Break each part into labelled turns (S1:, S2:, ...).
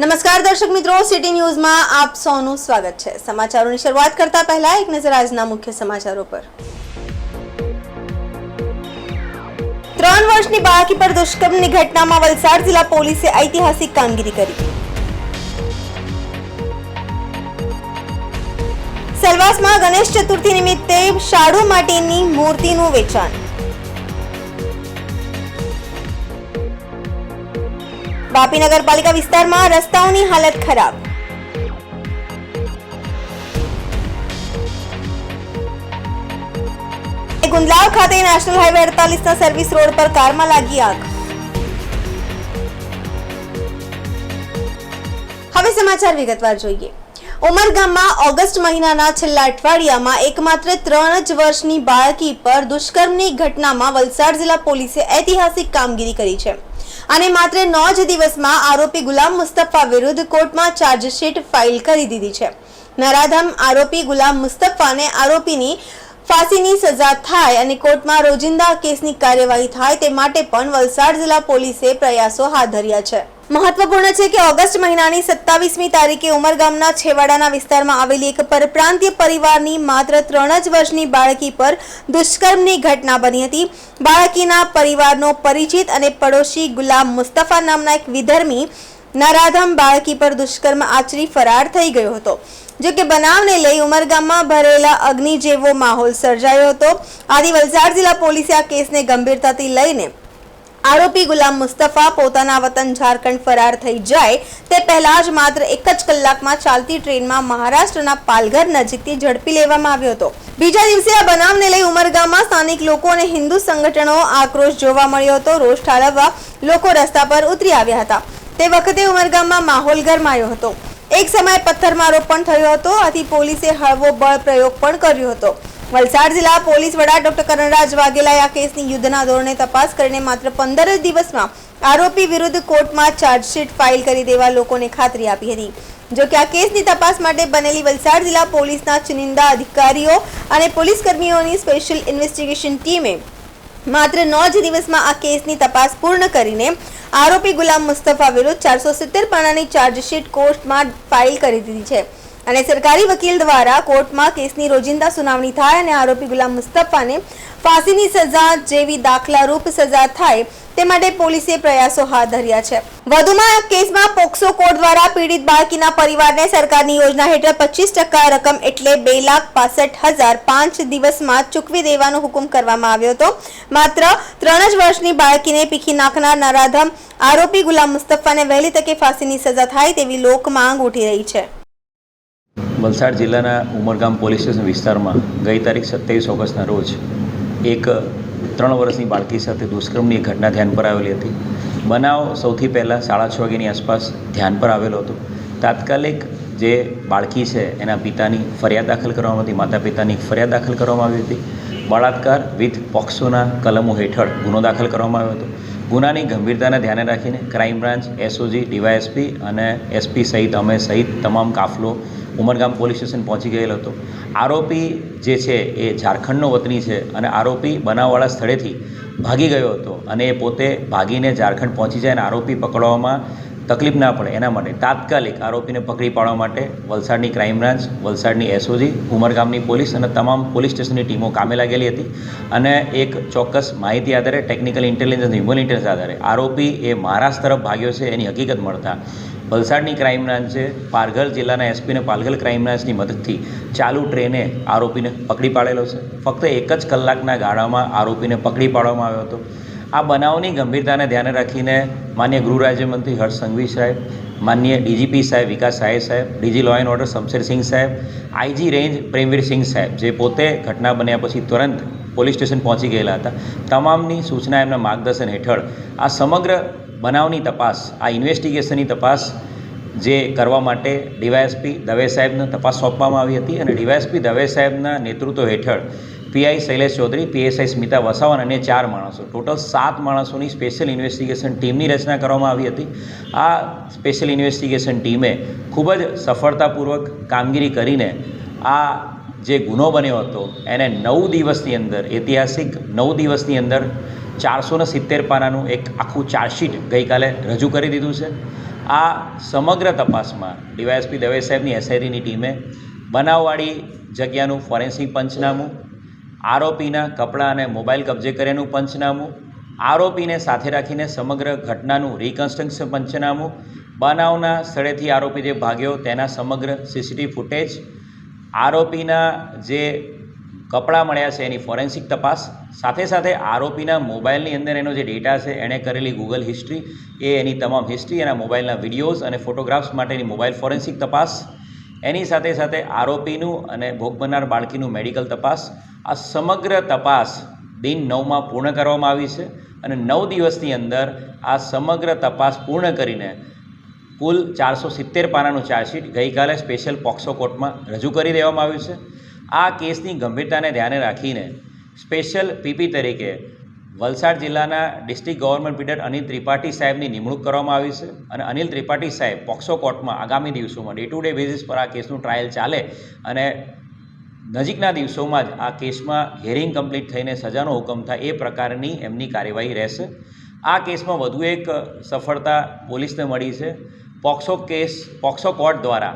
S1: નમસ્કાર દર્શક મિત્રો, સિટી ન્યૂઝમાં આપ સૌનું સ્વાગત છે। સમાચારોની શરૂઆત કરતા પહેલા એક નજર આજના મુખ્ય સમાચારો પર। 3 વર્ષની બાળકી પર દુષ્કર્મની ઘટનામાં વલસાડ જિલ્લા પોલીસે ઐતિહાસિક કામગીરી કરી। સેલવાસમાં ગણેશ ચતુર્થી નિમિત્તે શાડુ માટીની મૂર્તિનું વેચાણ। વાપી નગરપાલિકા વિસ્તારમાં રસ્તાઓની હાલત ખરાબ। ગુંદલાવ ખાતે નેશનલ હાઈવે 48 સર્વિસ રોડ પર કારમાં લાગી આગ। હવે સમાચાર વિગતવાર જોઈએ। ઉમરગામમાં ઓગસ્ટ મહિનાના છેલ્લા અઠવાડિયામાં એકમાત્ર 3 જ વર્ષની બાળકી પર દુષ્કર્મની ઘટનામાં વલસાડ જિલ્લા પોલીસે ઐતિહાસિક કામગીરી કરી છે અને માત્ર 9 જ દિવસમાં આરોપી ગુલામ મુસ્તફા વિરુદ્ધ કોર્ટમાં ચાર્જશીટ ફાઇલ કરી દીધી છે। નરાધમ આરોપી ગુલામ મુસ્તફાને આરોપીની ફાંસીની સજા થાય અને કોર્ટમાં રોજિંદા કેસની કાર્યવાહી થાય તે માટે પણ વલસાડ જિલ્લા પોલીસે પ્રયાસો હાથ ધર્યા છે। મહત્વપૂર્ણ છે કે ઓગસ્ટ મહિનાની 27મી તારીખે ઉમરગામના છેવાડાના વિસ્તારમાં આવેલી એક પરપ્રાંતીય પરિવારની માત્ર 3 જ વર્ષની બાળકી પર દુષ્કર્મની ઘટના બની હતી। બાળકીના પરિવારનો પરિચિત અને પડોશી ગુલામ મુસ્તફા નામના એક વિધર્મી નરાધમ બાળકી પર દુષ્કર્મ આચરી ફરાર થઈ ગયો હતો। જો કે બનાવને લઈ ઉમરગામમાં ભરેલા અગ્નિ જેવો માહોલ સર્જાયો હતો। આથી વલસાડ જિલ્લા પોલીસે આ કેસને ગંભીરતાથી લઈને આરોપી ગુલામ મુસ્તફા પોતાના વતન ઝારખંડ ફરાર થઈ જાય તે પહેલા જ માત્ર 1 જ કલાકમાં ચાલતી ટ્રેનમાં મહારાષ્ટ્રના પાલઘર નજીકથી ઝડપી લેવામાં આવ્યો હતો। બીજા દિવસે આ બનાવને લઈ ઉમરગામમાં સ્થાનિક લોકો અને હિન્દુ સંગઠનો આક્રોશ જોવા મળ્યો હતો। રોષ ઠાલવવા લોકો રસ્તા પર ઉતરી આવ્યા હતા। તે વખતે ઉમરગામમાં માહોલ ગરમાયો હતો। એક સમયે પથ્થરમારો પણ થયો હતો। આથી પોલીસે હળવો બળ પ્રયોગ પણ કર્યો હતો। વલસાડ જિલ્લા પોલીસ વડા ડોક્ટર કરણરાજ વાઘેલાએ આ કેસની યુદ્ધના ધોરણે તપાસ કરીને માત્ર 15 જ દિવસમાં આરોપી વિરુદ્ધ કોર્ટમાં ચાર્જશીટ ફાઇલ કરી દેવા લોકોને ખાતરી આપી હતી। જો કે આ કેસની તપાસ માટે બનેલી વલસાડ જિલ્લા પોલીસના ચુનિંદા અધિકારીઓ અને પોલીસ કર્મીઓની સ્પેશિયલ ઇન્વેસ્ટિગેશન ટીમે માત્ર 9 જ દિવસમાં આ કેસની તપાસ પૂર્ણ કરીને આરોપી ગુલામ મુસ્તફા વિરુદ્ધ 470 પાનાની ચાર્જશીટ કોર્ટમાં ફાઇલ કરી દીધી છે અને સરકારી વકીલ દ્વારા કોર્ટમાં કેસની રોજિંદા સુનાવણી થાય અને આરોપી ગુલામ મુસ્તફાને ફાંસીની સજા જેવી દાખલારૂપ સજા થાય તે માટે પોલીસે પ્રયાસો હાથ ધર્યા છે। વધુમાં આ કેસમાં પોક્સો કોર્ટ દ્વારા પીડિત બાળકીના પરિવારને સરકારની યોજના હેઠળ 25% રકમ એટલે 2,65,000 5 દિવસમાં ચૂકવી દેવાનો હુકમ કરવામાં આવ્યો હતો। માત્ર 3 જ વર્ષની બાળકીને પીખી નાખનાર નરાધમ આરોપી ગુલામ મુસ્તફાને વહેલી તકે ફાંસીની સજા થાય તેવી લોક માંગ ઉઠી રહી છે।
S2: વલસાડ જિલ્લાના ઉમરગામ પોલીસ સ્ટેશન વિસ્તારમાં ગઈ તારીખ 27 ઓગસ્ટના રોજ એક 3 વર્ષની બાળકી સાથે દુષ્કર્મની ઘટના ધ્યાન પર આવેલી હતી। બનાવ સૌથી પહેલાં 6:30 વાગ્યાની આસપાસ ધ્યાન પર આવેલો હતો। તાત્કાલિક જે બાળકી છે એના પિતાની ફરિયાદ દાખલ કરવામાં હતી, માતા પિતાની ફરિયાદ દાખલ કરવામાં આવી હતી। બળાત્કાર વિથ પોક્સોના કલમો હેઠળ ગુનો દાખલ કરવામાં આવ્યો હતો। ગુનાની ગંભીરતાને ધ્યાને રાખીને ક્રાઇમ બ્રાન્ચ, એસઓજી, ડીવાયએસપી અને એસપી સહિત અમે સહિત તમામ કાફલો ઉમરગામ પોલીસ સ્ટેશન પહોંચી ગયેલો હતો। આરોપી જે છે એ ઝારખંડનો વતની છે અને આરોપી બનાવવાળા સ્થળેથી ભાગી ગયો હતો અને એ પોતે ભાગીને ઝારખંડ પહોંચી જાય અને આરોપી પકડવામાં તકલીફ ના પડે એના માટે તાત્કાલિક આરોપીને પકડી પાડવા માટે વલસાડની ક્રાઇમ બ્રાન્ચ, વલસાડની એસઓજી, ઉમરગામની પોલીસ અને તમામ પોલીસ સ્ટેશનની ટીમો કામે લાગેલી હતી અને એક ચોક્કસ માહિતી આધારે, ટેકનિકલ ઇન્ટેલિજન્સ, હ્યુમન ઇન્ટેલિજન્સ આધારે આરોપી એ મહારાષ્ટ્ર તરફ ભાગ્યો છે એની હકીકત મળતા વલસાડની ક્રાઇમ બ્રાન્ચે પાલઘર જિલ્લાના એસપી અને પાલઘર ક્રાઇમ બ્રાન્ચની મદદથી ચાલુ ટ્રેને આરોપીને પકડી પાડેલો છે। ફક્ત 1 જ કલાકના ગાળામાં આરોપીને પકડી પાડવામાં આવ્યો હતો। આ બનાવની ગંભીરતાને ધ્યાને રાખીને માન્ય ગૃહ રાજ્યમંત્રી હર્ષ સંઘવી સાહેબ, માન્ય ડીજીપી સાહેબ વિકાસ સહાય સાહેબ, DG law and order Shamsher Singh સાહેબ, આઈજી રેન્જ પ્રેમવીરસિંહ સાહેબ જે પોતે ઘટના બન્યા પછી તુરંત પોલીસ સ્ટેશન પહોંચી ગયેલા હતા, તમામની સૂચના એમના માર્ગદર્શન હેઠળ આ સમગ્ર બનાવની તપાસ, આ ઇન્વેસ્ટિગેશનની તપાસ જે કરવા માટે ડીવાયએસપી દવે સાહેબને તપાસ સોંપવામાં આવી હતી અને ડીવાયએસપી દવે સાહેબના નેતૃત્વ હેઠળ પીઆઈ શૈલેષ ચૌધરી, પીએસઆઈ સ્મિતા વસાવન અને 4 માણસો, ટોટલ 7 માણસોની સ્પેશિયલ ઇન્વેસ્ટિગેશન ટીમની રચના કરવામાં આવી હતી। આ સ્પેશિયલ ઇન્વેસ્ટિગેશન ટીમે ખૂબ જ સફળતાપૂર્વક કામગીરી કરીને આ જે ગુનો બન્યો હતો એને 9 દિવસની અંદર, ઐતિહાસિક 9 દિવસની અંદર 470 પાનાનું એક આખું ચાર્જશીટ ગઈકાલે રજૂ કરી દીધું છે આ સમગ્ર તપાસમાં ડીવાયએસપી દવે સાહેબની એસઆઈટીની ટીમે બનાવવાળી જગ્યાનું ફોરેન્સિક પંચનામું, આરોપીના કપડાં અને મોબાઈલ કબજે કર્યાનું પંચનામું, આરોપીને સાથે રાખીને સમગ્ર ઘટનાનું રિકન્સ્ટ્રક્શન પંચનામું, બનાવના સ્થળેથી આરોપી જે ભાગ્યો તેના સમગ્ર સીસીટીવી ફૂટેજ, આરોપીના જે કપડાં મળ્યા છે એની ફોરેન્સિક તપાસ, સાથે સાથે આરોપીના મોબાઈલની અંદર એનો જે ડેટા છે એણે કરેલી ગૂગલ હિસ્ટ્રી, એની તમામ હિસ્ટ્રી, એના મોબાઈલના વિડીયોઝ અને ફોટોગ્રાફ્સ માટેની મોબાઈલ ફોરેન્સિક તપાસ, એની સાથે સાથે આરોપીનું અને ભોગ બનનાર બાળકીનું મેડિકલ તપાસ, આ સમગ્ર તપાસ દિન 9માં પૂર્ણ કરવામાં આવી છે અને 9 દિવસની અંદર આ સમગ્ર તપાસ પૂર્ણ કરીને કુલ 470 પાનાનું ચાર્જશીટ ગઈકાલે સ્પેશિયલ પોક્સો કોર્ટમાં રજૂ કરી દેવામાં આવ્યું છે. આ કેસની ગંભીરતાને ધ્યાને રાખીને સ્પેશિયલ પીપી તરીકે વલસાડ જિલ્લાના ડિસ્ટ્રિક્ટ ગવર્નમેન્ટ પીડર અનિલ ત્રિપાઠી સાહેબની નિમણૂક કરવામાં આવી છે અને અનિલ ત્રિપાઠી સાહેબ પોક્સો કોર્ટમાં આગામી દિવસોમાં ડે ટુ ડે બેઝિસ પર આ કેસનું ટ્રાયલ ચાલે અને નજીકના દિવસોમાં જ આ કેસમાં હિયરિંગ કમ્પ્લીટ થઈને સજાનો હુકમ થાય એ પ્રકારની એમની કાર્યવાહી રહેશે. આ કેસમાં વધુ એક સફળતા પોલીસને મળી છે. પોક્સો કોર્ટ દ્વારા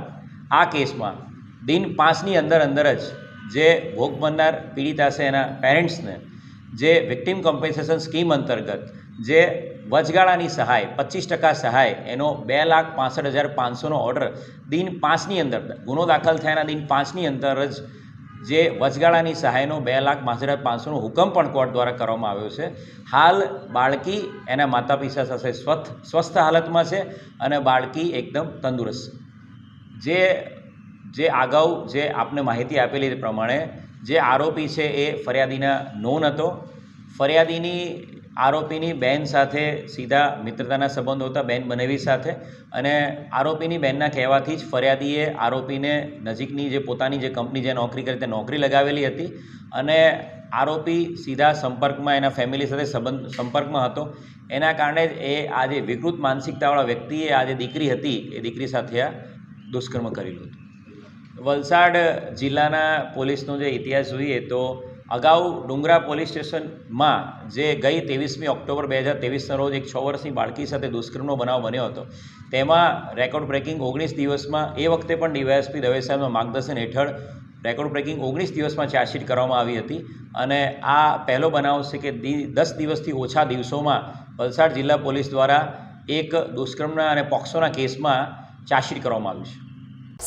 S2: આ કેસમાં દિન 5ની અંદર જ જે ભોગ બનનાર પીડિતા છે એના પેરેન્ટ્સને જે વિક્ટિમ કોમ્પન્સેશન સ્કીમ અંતર્ગત જે વચગાળાની સહાય 25% સહાય એનો 2,65,500નો ઓર્ડર દિન 5ની અંદર, ગુનો દાખલ થયાના દિન 5ની અંદર જ જે વચગાળાની સહાયનો 2,65,500નો હુકમ પણ કોર્ટ દ્વારા કરવામાં આવ્યો છે. હાલ બાળકી એના માતા પિતા સાથે સ્વસ્થ હાલતમાં છે અને બાળકી એકદમ તંદુરસ્ત. જે અગાઉ જે આપને માહિતી આપેલી તે પ્રમાણે જે આરોપી છે એ ફરિયાદીના નોન હતો. આરોપીની બહેન સાથે સીધા મિત્રતાના સંબંધો હતા, બહેન બનેવી સાથે, અને આરોપીની બહેનના કહેવાથી જ ફરિયાદીએ આરોપીને નજીકની જે પોતાની જે કંપની જે નોકરી કરી તે નોકરી લગાવેલી હતી અને આરોપી સીધા સંપર્કમાં એના ફેમિલી સાથે સંપર્કમાં હતો. એના કારણે જ એ આ જે વિકૃત માનસિકતાવાળા વ્યક્તિએ આ જે દીકરી હતી એ દીકરી સાથે આ દુષ્કર્મ કરેલું હતું. વલસાડ જિલ્લાના પોલીસનો જે ઇતિહાસ જોઈએ તો અગાઉ ડુંગરા પોલીસ સ્ટેશનમાં જે ગઈ 23મી ઓક્ટોબર 2023ના રોજ એક 6 વર્ષની બાળકી સાથે દુષ્કર્મનો બનાવ બન્યો હતો, તેમાં રેકોર્ડ બ્રેકિંગ 19 દિવસમાં એ વખતે પણ ડીવાયએસપી દવે સાહેબના માર્ગદર્શન હેઠળ રેકોર્ડ બ્રેકિંગ 19 દિવસમાં ચાર્જશીટ કરવામાં આવી હતી અને આ પહેલો બનાવ છે કે 10 દિવસથી ઓછા દિવસોમાં વલસાડ જિલ્લા પોલીસ દ્વારા એક દુષ્કર્મના અને પોક્સોના કેસમાં ચાર્જશીટ કરવામાં આવ્યું છે.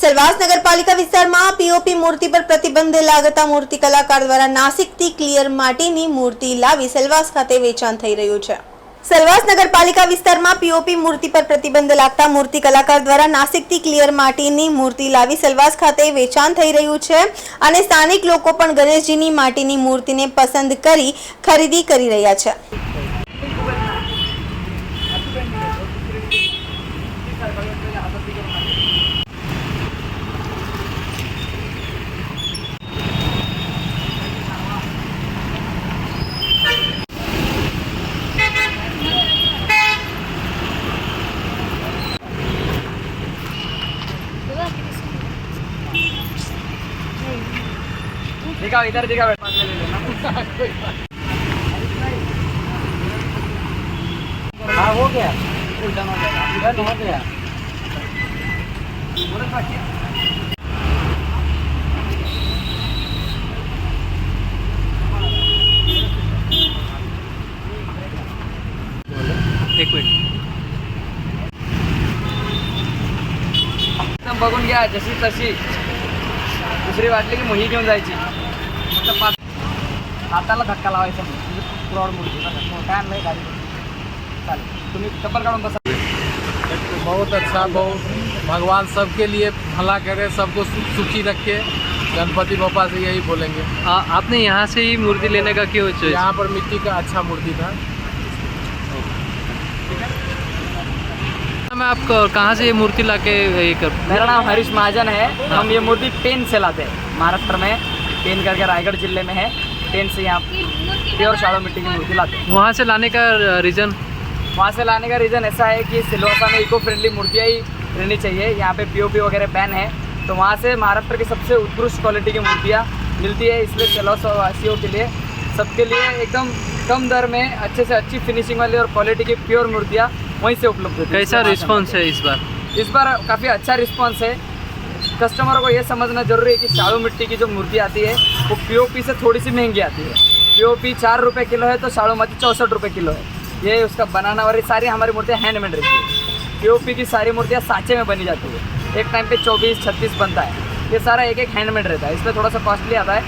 S1: સેલવાસ નગરપાલિકા વિસ્તારમાં પીઓપી મૂર્તિ પર પ્રતિબંધ લાગતા મૂર્તિ કલાકાર દ્વારા નાસિકથી ક્લિયર માટીની મૂર્તિ લાવી સેલવાસ ખાતે વેચાણ થઈ રહ્યું છે. સેલવાસ નગરપાલિકા વિસ્તારમાં પીઓપી મૂર્તિ પર પ્રતિબંધ લાગતા મૂર્તિ કલાકાર દ્વારા નાસિકથી ક્લિયર માટીની મૂર્તિ લાવી સેલવાસ ખાતે વેચાણ થઈ રહ્યું છે અને સ્થાનિક લોકો પણ ગણેશજીની માટીની મૂર્તિને પસંદ કરી ખરીદી કરી રહ્યા છે.
S3: दिखाओ इधर दिखाओ हाँ हो गया इधर हो गया एक मिनिट एकदम बघून घ्या जशी तशी दुसरी वाटली की मोही घेऊन जायची फक्त हाताला धक्का लावायचा फ्रॉड मूर्ती काय आणलंय गाडी चालेल तुम्ही चप्पल काढून बसा.
S4: बहुत अच्छा, बहुत भगवान सबके लिए भला करे, सबको सुखी रखे. गणपति बापा से यही बोलेंगे.
S3: आपने यहाँ से ही मूर्ति लेने का क्यों चॉइस?
S4: यहाँ पर मिट्टी का अच्छा मूर्ति था.
S3: मैं आप कहाँ से ये मूर्ति लाके ये कर?
S5: मेरा नाम हरीश महाजन है. हम ये मूर्ति पेन से लाते हैं. महाराष्ट्र में पेन करके रायगढ़ जिले में है. पेन से यहाँ प्योर शाड़ो मिट्टी की मूर्ति लाते हैं.
S3: वहाँ से लाने का रीज़न?
S5: वहाँ से लाने का रीज़न ऐसा है कि सिलवासा में इको फ्रेंडली मूर्तियाँ ही रहनी चाहिए. यहाँ पे पीओपी वगैरह बैन है, तो वहाँ से महाराष्ट्र की सबसे उत्कृष्ट क्वालिटी की मूर्तियाँ मिलती है. इसलिए सिलवासा वासियों के लिए, सबके लिए एकदम कम दर में अच्छे से अच्छी फिनिशिंग वाली और क्वालिटी की प्योर मूर्तियाँ वहीं से उपलब्ध होती है।
S3: कैसा रिस्पॉन्स है इस बार?
S5: इस बार काफ़ी अच्छा रिस्पॉन्स है। कस्टमरों को ये समझना जरूरी है कि शाड़ू मिट्टी की जो मूर्ति आती है वो पीओपी से थोड़ी सी महंगी आती है। पीओपी 4 रुपये किलो है तो शाड़ू माटी 64 रुपये किलो है। ये उसका बनाना वाली सारी हमारी मूर्तियाँ हैंडमेड रहती है। पीओपी की सारी मूर्तियाँ साँचे में बनी जाती है। एक टाइम पे 24-36 बनता है। ये सारा एक एक हैंडमेड रहता है, इसलिए थोड़ा सा कॉस्टली आता है।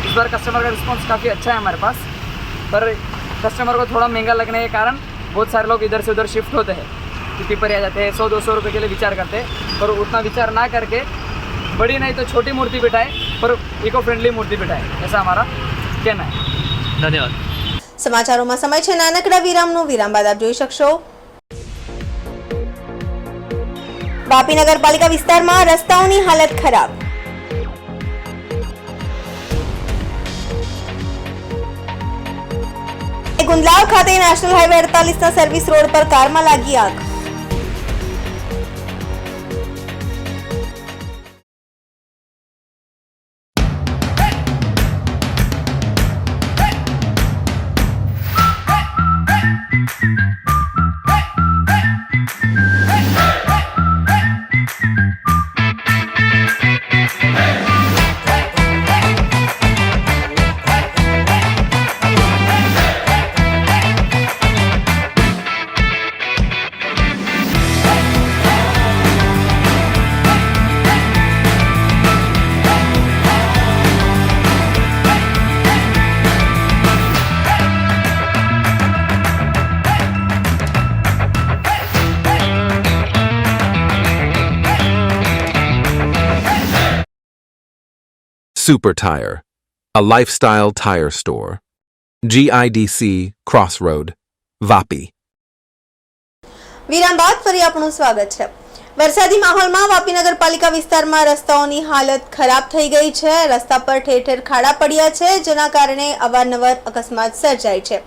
S5: इस बार कस्टमर का रिस्पॉन्स काफ़ी अच्छा है हमारे पास, पर कस्टमर को थोड़ा महंगा लगने के कारण बहुत सारे लोग इधर से उधर शिफ्ट होते हैं कि पीपर आ जाते हैं, 100-200 रुपये के लिए विचार करते हैं। पर उतना विचार ना करके बड़ी नहीं तो छोटी मूर्ति बिठाए पर इको फ्रेंडली मूर्ति बिठाए, ऐसा हमारा कहना है।
S3: धन्यवाद।
S1: સમાચારોમાં સમય છે નાનકડા વિરામનો. વિરામ બાદ આપ જોઈ શકશો વાપી નગરપાલિકા વિસ્તારમાં રસ્તાઓની હાલત ખરાબ. ગુંદલાવ ખાતે નેશનલ હાઈવે 48ના સર્વિસ રોડ પર કારમાં લાગી આગ.
S6: Super Tire, a lifestyle tire store. GIDC Crossroad, Vapi.
S1: વિરામ બાદ ફરી આપનું સ્વાગત છે. વરસાદી માહોલમાં વાપી નગરપાલિકા વિસ્તારમાં રસ્તાઓની હાલત ખરાબ થઈ ગઈ છે. રસ્તા પર ઠેર ઠેર ખાડા પડ્યા છે, જેના કારણે અવારનવાર અકસ્માત સર્જાય છે.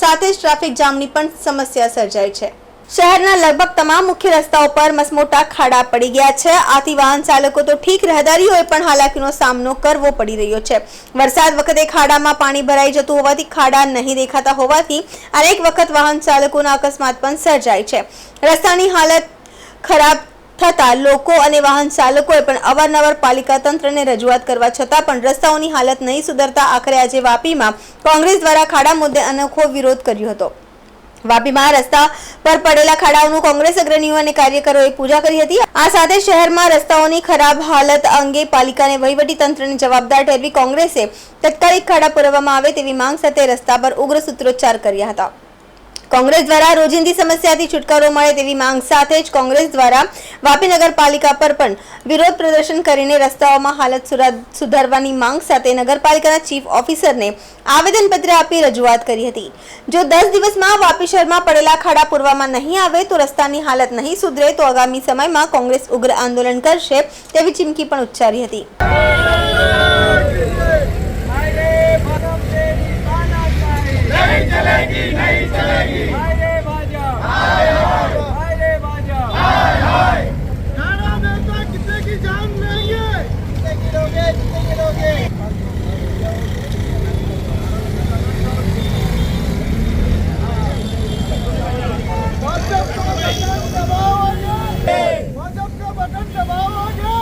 S1: સાથે જ ટ્રાફિક જામની પણ સમસ્યા સર્જાય છે. શહેરના લગભગ તમામ મુખ્ય રસ્તાઓ પર મસમોટા ખાડા પડી ગયા છે. આથી વાહન ચાલકો તો ઠીક, રહેદારીઓએ પણ હાલાકીનો સામનો કરવો પડી રહ્યો છે. વરસાદ વખતે ખાડામાં પાણી ભરાઈ જતું હોવાથી ખાડા નહીં દેખાતા હોવાથી અનેક વખત વાહન ચાલકોના અકસ્માત પણ સર્જાય છે. રસ્તાની હાલત ખરાબ થતા લોકો અને વાહન ચાલકોએ પણ અવારનવાર પાલિકા તંત્રને રજૂઆત કરવા છતાં પણ રસ્તાઓની હાલત નહીં સુધરતા આખરે આજે વાપીમાં કોંગ્રેસ દ્વારા ખાડા મુદ્દે અનોખો વિરોધ કર્યો હતો. વાપીમાં રસ્તા પર પડેલા ખાડાઓનું કોંગ્રેસ અગ્રણીઓ અને કાર્યકરોએ પૂજા કરી હતી. આ સાથે શહેરમાં રસ્તાઓની ખરાબ હાલત અંગે પાલિકાને વહીવટી તંત્રને જવાબદાર ઠેરવી કોંગ્રેસે તાત્કાલિક ખાડા પુરવામાં આવે તેવી માંગ સાથે રસ્તા પર ઉગ્ર સૂત્રોચ્ચાર કર્યા હતા. કોંગ્રેસ દ્વારા રોજિંદી સમસ્યાથી છુટકારો મળે તેવી માંગ સાથે જ કોંગ્રેસ દ્વારા વાપી નગરપાલિકા પર પણ વિરોધ પ્રદર્શન કરીને રસ્તાઓમાં હાલત સુધારવાની માંગ સાથે નગરપાલિકાના ચીફ ઓફિસરને આવેદનપત્ર આપી રજૂઆત કરી હતી. જો 10 દિવસમાં વાપી શહેરમાં પડેલા ખાડા પૂરવામાં નહીં આવે તો રસ્તાની હાલત નહીં સુધરે તો આગામી સમયમાં કોંગ્રેસ ઉગ્ર આંદોલન કરશે તેવી ચીમકી પણ ઉચ્ચારી હતી.
S7: नहीं चलेगी नहीं चलेगी हाय रे बाजा हाय हाय रे बाजा हाय हाय खाना में तो कितने की जान लेंगे कितने किलोगे भाजपा का बटन दबाओगे भाजपा का बटन दबाओगे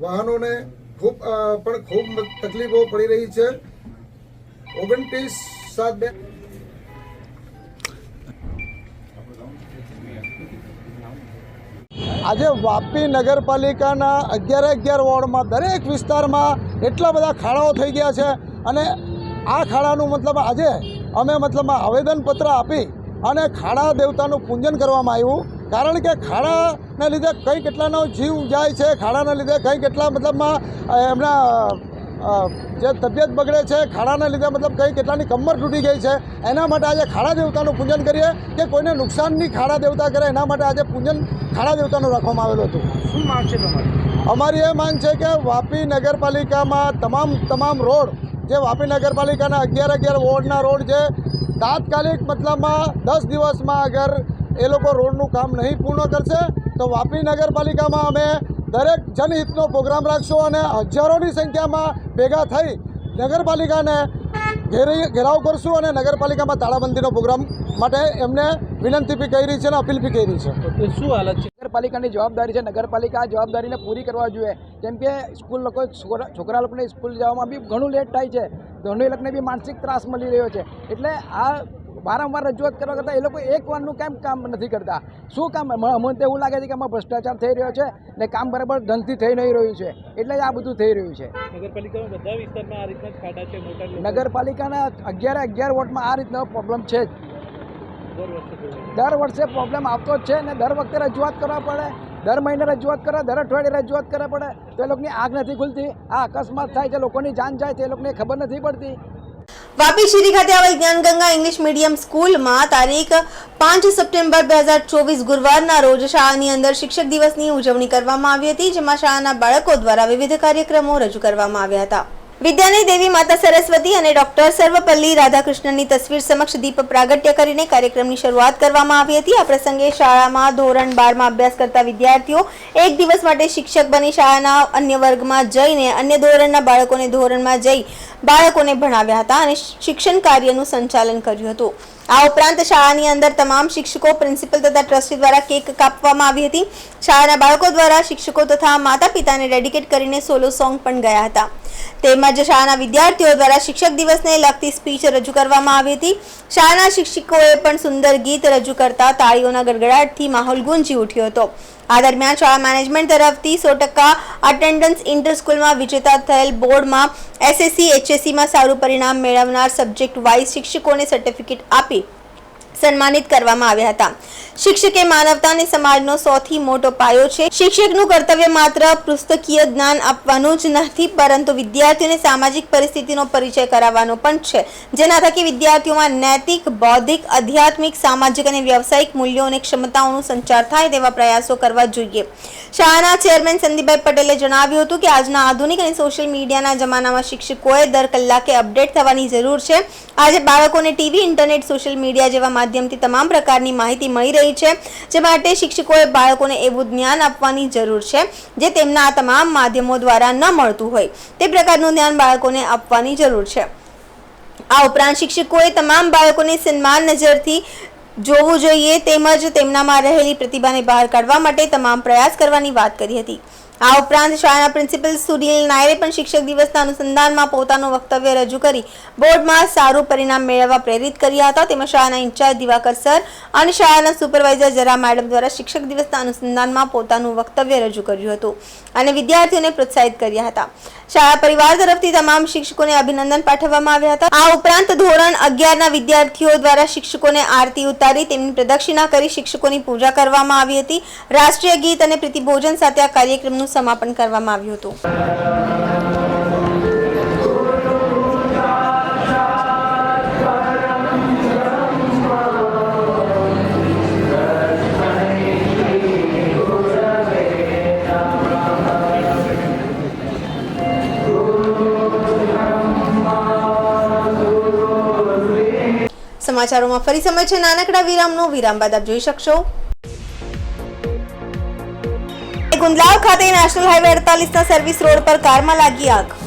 S8: વાહનોને ખૂબ તકલીફો પડી રહી છે. 29/7 આજે વાપી નગરપાલિકાના 11 વોર્ડમાં દરેક વિસ્તારમાં એટલા બધા ખાડાઓ થઈ ગયા છે અને આ ખાડાનું મતલબ આજે અમે આવેદનપત્ર આપી અને ખાડા દેવતાનું પૂજન કરવામાં આવ્યું. કારણ કે ખાડાના લીધે કઈ કેટલાનો જીવ જાય છે, ખાડાના લીધે કઈ કેટલા એમના જે તબિયત બગડે છે, ખાડાના લીધે કઈ કેટલાની કમર તૂટી ગઈ છે. એના માટે આજે ખાડા દેવતાનું પૂજન કરીએ કે કોઈને નુકસાનની ખાડા દેવતા કરે, એના માટે આજે પૂજન ખાડા દેવતાનું રાખવામાં આવેલું હતું.
S7: શું માંગ છે તમારી?
S8: અમારી એ માંગ છે કે વાપી નગરપાલિકામાં તમામ રોડ જે વાપી નગરપાલિકાના 11 વોર્ડના રોડ છે તાત્કાલિક 10 દિવસમાં અગર એ લોકો રોડનું કામ નહીં પૂર્ણ કરશે તો વાપી નગરપાલિકામાં અમે દરેક જનહિતનો પ્રોગ્રામ રાખશો અને હજારોની સંખ્યામાં ભેગા થઈ નગરપાલિકાને ઘેરાવ કરશું અને નગરપાલિકામાં તાળાબંધીનો પ્રોગ્રામ માટે એમને વિનંતી બી કરી છે અને અપીલ બી કરી છે.
S4: શું હાલત છે?
S3: નગરપાલિકાની જવાબદારી છે, નગરપાલિકા આ જવાબદારીને પૂરી કરવા જોઈએ. કેમ કે સ્કૂલ લોકો છોકરા લોકોને સ્કૂલ જવામાં બી ઘણું લેટ થાય છે, ઘણી લોકોને બી માનસિક ત્રાસ મળી રહ્યો છે. એટલે આ વારંવાર રજૂઆત કરવા કરતાં એ લોકો એક વારનું કેમ કામ નથી કરતા? શું કામ? અમને તો એવું લાગે છે કે આમાં ભ્રષ્ટાચાર થઈ રહ્યો છે ને કામ બરાબર ઢંગથી થઈ નહીં રહ્યું છે, એટલે જ આ બધું થઈ રહ્યું છે.
S4: નગરપાલિકામાં બધા વિસ્તારમાં આ રીતના ખાડા છે મોટા.
S3: નગરપાલિકાના 11 વોર્ડમાં આ રીતનો પ્રોબ્લેમ છે જ. દર વર્ષે પ્રોબ્લેમ આવતો જ છે ને દર વખતે રજૂઆત કરવા પડે, દર મહિને રજૂઆત કરે, દર અઠવાડિયે રજૂઆત કરવા પડે તો એ લોકોની આગ નથી ખુલતી. આ અકસ્માત થાય છે, લોકોની જાન જાય છે, એ લોકોને ખબર નથી પડતી.
S1: વાપી શેરી ખાતે આવેલ જ્ઞાનગંગા ઇંગ્લિશ મીડિયમ સ્કૂલમાં તારીખ 5 સપ્ટેમ્બર 2024 ગુરુવારના રોજ શાળાની અંદર શિક્ષક દિવસની ઉજવણી કરવામાં આવી હતી, જેમાં શાળાના બાળકો દ્વારા વિવિધ કાર્યક્રમો રજૂ કરવામાં આવ્યા હતા. વિદ્યાની દેવી માતા સરસ્વતી અને ડોક્ટર સર્વપલ્લી રાધાકૃષ્ણનની તસવીર સમક્ષ દીપ પ્રાગટ્ય કરીને કાર્યક્રમની શરૂઆત કરવામાં આવી હતી. આ પ્રસંગે શાળામાં ધોરણ 12માં અભ્યાસ કરતા વિદ્યાર્થીઓ એક દિવસ માટે શિક્ષક બની શાળાના અન્ય વર્ગમાં જઈને અન્ય ધોરણના બાળકોને ધોરણમાં જઈ બાળકોને ભણાવ્યા હતા અને શિક્ષણ કાર્યનું સંચાલન કર્યું હતું. આ ઉપરાંત શાળાની અંદર તમામ શિક્ષકો, પ્રિન્સિપલ તથા ટ્રસ્ટી દ્વારા કેક કાપવામાં આવી હતી. શાળાના બાળકો દ્વારા શિક્ષકો તથા માતા પિતાને ડેડિકેટ કરીને સોલો સોંગ પણ ગયા હતા. તેમજ શાળાના વિદ્યાર્થીઓ દ્વારા શિક્ષક દિવસને લગતી સ્પીચ રજૂ કરવામાં આવી હતી. શાળાના શિક્ષકોએ પણ સુંદર ગીત રજૂ કરતા તાળીઓના ગડગડાટથી માહોલ ગુંજી ઉઠ્યો હતો. આ દરમિયાન શાળા મેનેજમેન્ટ તરફથી 100% અટેન્ડન્સ ઇન્ટર સ્કૂલમાં વિજેતા થયેલ બોર્ડમાં SSC HSCમાં સારું પરિણામ મેળવનાર સબ્જેક્ટ વાઇઝ શિક્ષકોને સર્ટિફિકેટ આપી સન્માનિત કરવામાં આવ્યા હતા. શિક્ષક એ માનવતા અને સમાજનો સૌથી મોટો પાયો છે. શિક્ષકનું કર્તવ્ય માત્ર પુસ્તકીય જ્ઞાન આપવાનું જ નથી, પરંતુ વિદ્યાર્થીઓને સામાજિક પરિસ્થિતિનો પરિચય કરાવવાનો પણ છે, જેના થકી વિદ્યાર્થીઓમાં નૈતિક, બૌદ્ધિક, આધ્યાત્મિક, સામાજિક અને વ્યવસાયિક મૂલ્યો અને ક્ષમતાઓનો સંચાર થાય તેવા પ્રયાસો કરવા જોઈએ. શાળાના ચેરમેન સંદીપભાઈ પટેલે જણાવ્યું હતું કે આજના આધુનિક અને સોશિયલ મીડિયાના જમાનામાં શિક્ષકોએ દર કલાકે અપડેટ થવાની જરૂર છે. આજે બાળકોને ટીવી, ઇન્ટરનેટ, સોશિયલ મીડિયા જેવા માધ્યમથી તમામ પ્રકારની માહિતી મળી રહી છે, જે માટે શિક્ષકોએ બાળકોને એવું જ્ઞાન આપવાની જરૂર છે જે તેમના આ તમામ માધ્યમો દ્વારા ન મળતું હોય. તે પ્રકારનું જ્ઞાન બાળકોને આપવાની જરૂર છે. આ ઉપરાંત શિક્ષકોએ તમામ બાળકોને સન્માન નજરથી જોવું જોઈએ તેમજ તેમનામાં રહેલી પ્રતિભાને બહાર કાઢવા માટે તમામ પ્રયાસ કરવાની વાત કરી હતી. આ ઉપરાંત શાળાના પ્રિન્સિપલ સુનિલ નાયરે પણ શિક્ષક દિવસના અનુસંધાનમાં પોતાનું વક્તવ્ય રજૂ કરી બોર્ડમાં સારું પરિણામ મેળવવા પ્રેરિત કર્યા હતા. તેમાં શાળાના ઇન્ચાર્જ દિવાકર સર અને શાળાના સુપરવાઇઝર જરા મેડમ દ્વારા શિક્ષક દિવસના અનુસંધાનમાં પોતાનું વક્તવ્ય રજૂ કર્યું હતું અને વિદ્યાર્થીઓને પ્રોત્સાહિત કર્યા હતા. શાળા પરિવાર તરફથી તમામ શિક્ષકોને અભિનંદન પાઠવવામાં આવ્યા હતા. આ ઉપરાંત ધોરણ 11ના વિદ્યાર્થીઓ દ્વારા શિક્ષકોને આરતી ઉતારી તેમની પ્રદક્ષિણા કરી શિક્ષકોની પૂજા કરવામાં આવી હતી. રાષ્ટ્રીય ગીત અને પ્રીતિભોજન સાથે આ કાર્યક્રમનું સમાપન કરવામાં આવ્યું હતું. સમાચારોમાં ફરી સમય છે નાનકડા વિરામનો. વિરામ બાદ આપ જોઈ શકશો ગુંદલાવ ખાતે નેશનલ હાઈવે 48ના સર્વિસ રોડ પર કારમાં લાગી આગ.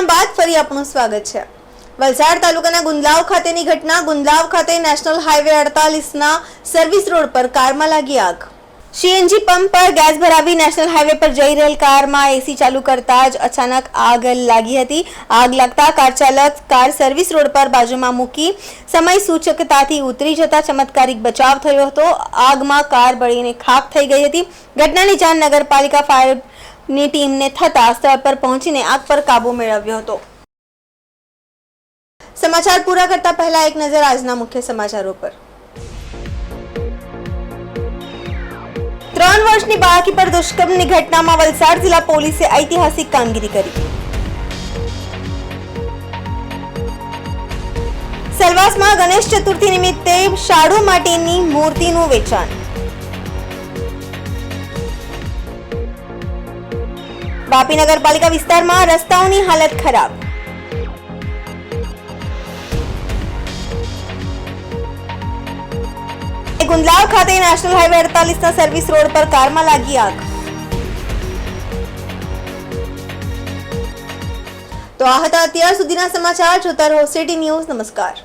S1: વિરામ બાદ ફરી આપનું સ્વાગત છે. વલસાડ તાલુકાના ગુંદલાવ ખાતેની ઘટના. ગુંદલાવ ખાતે નેશનલ હાઈવે 48ના સર્વિસ રોડ પર કારમાં લાગી આગ. સીએનજી પંપ પર ગેસ ભરાવી નેશનલ હાઈવે પર જઈ રહેલ કારમાં એસી ચાલુ કરતા જ અચાનક આગ લાગી હતી. આગ લાગતા કાર ચાલક કાર સર્વિસ રોડ પર બાજુમાં મૂકી સમય સૂચકતાથી ઉતરી જતા ચમત્કારિક બચાવ થયો હતો. આગમાં કાર બળીને ખાખ થઈ ગઈ હતી. ઘટનાની જાણ નગરપાલિકા ફાયરની ટીમને થતા સ્થળ પર પહોંચીને આગ પર કાબુ મેળવ્યો હતો. સમાચાર પૂરા કરતા પહેલા એક નજર આજના મુખ્ય સમાચારો પર. 3 વર્ષની બાળકી પર દુષ્કર્મની ઘટનામાં વલસાડ જિલ્લા પોલીસે ઐતિહાસિક કામગીરી કરી. સેલવાસમાં ગણેશ ચતુર્થી નિમિત્તે શાડુ માટેની મૂર્તિનું વેચાણ. વાપી નગરપાલિકા વિસ્તારમાં રસ્તાઓની હાલત ખરાબ. ગુંદલાવ ખાતે નેશનલ હાઈવે 48ના સર્વિસ રોડ પર કારમાં લાગી આગ. તો આ હતા અત્યાર સુધીના સમાચાર. જોતા રહો સિટી ન્યૂઝ. નમસ્કાર.